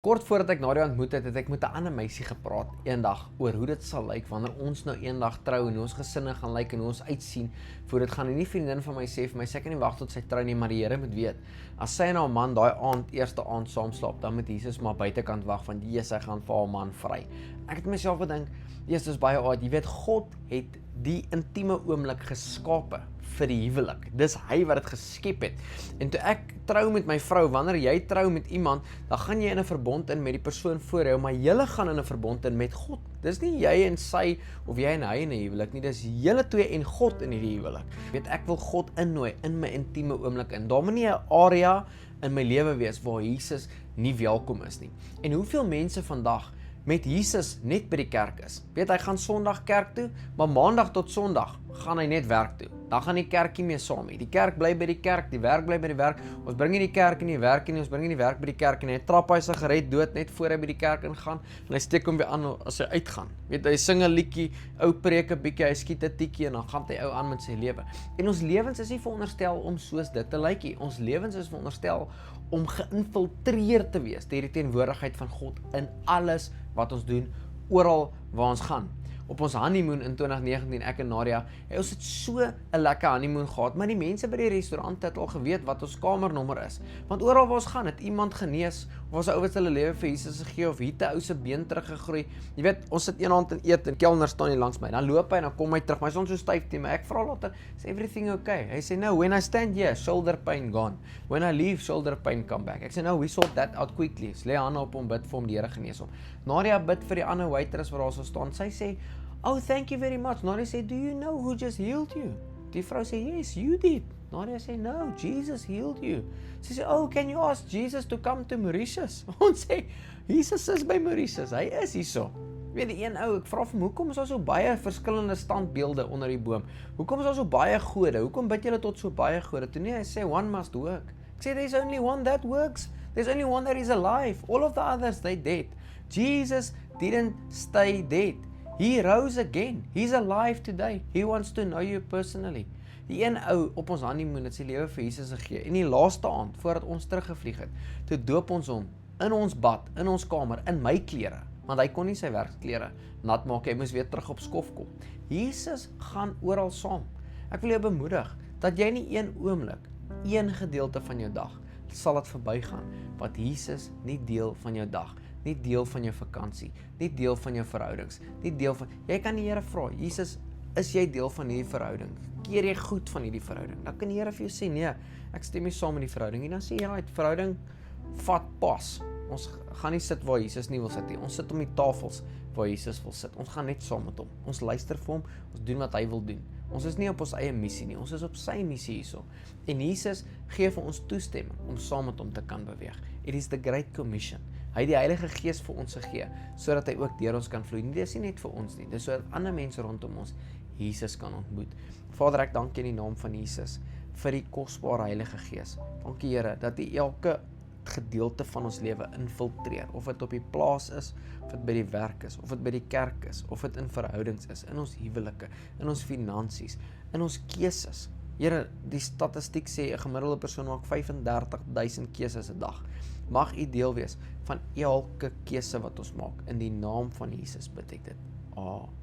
Kort voordat ek Nadia ontmoet het, het ek met 'n ander meisie gepraat eendag oor hoe dit sal lyk wanneer ons nou eendag trou en hoe ons gesinne gaan lyk en hoe ons uitsien voor dit gaan. En nie vriendin van my sê vir my, sy kan nie wag tot sy trou nie, maar die Here moet weet, as sy en haar man daai aand, eerste aand saam slaap, dan moet Jesus maar buitekant wag want Jesus, hy gaan vir haar man vry. Ek het myself gedink, Jesus, baie oud, jy weet, God het die intieme oomblik geskape vir die huwelik. Dis hy wat dit geskep het. En toe ek trou met my vrou, wanneer jy trou met iemand, dan gaan jy in 'n verbond in met die persoon voor jou, maar julle gaan in 'n verbond in met God. Dis nie jy en sy of jy en hy in 'n huwelik nie, dis julle twee en God in hierdie huwelik. Weet, ek wil God innooi in my intieme oomblik in. Daar moet nie 'n area in my lewe wees waar Jesus nie welkom is nie. En hoeveel mense vandag met Jesus net by die kerk is. Weet, hy gaan Sondag kerk toe, maar Maandag tot Sondag gaan hy net werk toe. Dan gaan die kerk nie meer saam nie. Die kerk bly by die kerk, die werk bly by die werk. Ons bring nie die kerk in die werk nie, ons bring nie die werk by die kerk nie. Hy trap hy sigaret dood net voor hy by die kerk ingaan en hy steek hom weer aan as hy uitgaan. Weet, hy sing 'n liedjie, ou preek 'n bietjie, hy skiet 'n tikkie en dan gaan hy ou aan met sy lewe. En ons lewens is nie veronderstel om soos dit te lyk nie. Ons lewens is veronderstel om geïnfiltreer te wees deur die teenwoordigheid van God in alles wat ons doen, oral waar ons gaan. Op ons honeymoon in 2019, ek en Nadia, ons het so 'n lekker honeymoon gehad, maar die mense by die restaurant het al geweet wat ons kamernommer is. Want oral waar ons gaan, het iemand genees, of ons 'n ou wat hulle lewe vir Jesus gegee, of hier 'n ou se been teruggegroei. Jy weet, ons sit een aand en eet en kelner staan hier langs my. Dan loop hy en dan kom hy terug, maar hy is so styf teen my. Ek vra later, is everything okay? Hy sê, no, when I stand here, shoulder pain gone. When I leave, shoulder pain come back. Ek sê, no, we sort that out quickly. Lê hande op hom, bid vir hom, die Here genees hom. Nadia bid vir die ander waitress waar daar so staan. Sy sê, oh, thank you very much. Nadia sê, do you know who just healed you? Die vrou sê, yes, you did. Nadia sê, no, Jesus healed you. Sy sê, oh, can you ask Jesus to come to Mauritius? Ons sê, Jesus is by Mauritius, hy is hierso. Weet die een ou, ek vra vir hom, hoekom is daar so baie verskillende standbeelde onder die boom? Hoekom is daar so baie gode? Hoekom bid julle tot so baie gode? Toe nee, hy sê, one must work. Ek sê, there's only one that works. There's only one that is alive. All of the others, they dead. Jesus didn't stay dead. He rose again. He's alive today. He wants to know you personally. Die een ou op ons honeymoon het sy lewe vir Jesus gegee. En die laaste aand, voordat ons teruggevlieg het, toe doop ons hom in ons bad, in ons kamer, in my klere. Want hy kon nie sy werkklere nat maak, hy moes weer terug op skof kom. Jesus gaan oral saam. Ek wil jou bemoedig, dat jy nie een oomblik, een gedeelte van jou dag, sal dit verbygaan, wat Jesus nie deel van jou dag, nie deel van jou vakansie, nie deel van jou verhoudings, nie deel van, jy kan die Here vra, Jesus, is jy deel van hierdie verhouding? Keer jy goed van hierdie verhouding? Dan kan die Here vir jou sê, nee, ek stem nie saam met die verhouding, en dan sê jy, ja, die verhouding vat pas. Ons gaan nie sit waar Jesus nie wil sit nie, ons sit om die tafels waar Jesus wil sit, ons gaan net saam met hom, ons luister vir hom, ons doen wat hy wil doen. Ons is nie op ons eie missie nie, ons is op sy missie hierso. En Jesus gee vir ons toestemming om saam met hom te kan beweeg. It is the Great Commission. Hy het die Heilige Gees vir ons gegee, sodat hy ook deur ons kan vloei. Dit is nie net vir ons nie, dit is sodat ander mense rondom ons Jesus kan ontmoet. Vader, ek dank in die naam van Jesus vir die kosbare Heilige Gees. Dankie Here, dat hy elke gedeelte van ons lewe infiltreer, of dit op die plaas is, of dit by die werk is, of dit by die kerk is, of dit in verhoudings is, in ons huwelike, in ons finansies, in ons keuses. Here, die statistiek sê 'n gemiddelde persoon maak 35,000 keuses 'n dag. Mag u deel wees van elke keuse wat ons maak, in die naam van Jesus bid ek dit. Amen.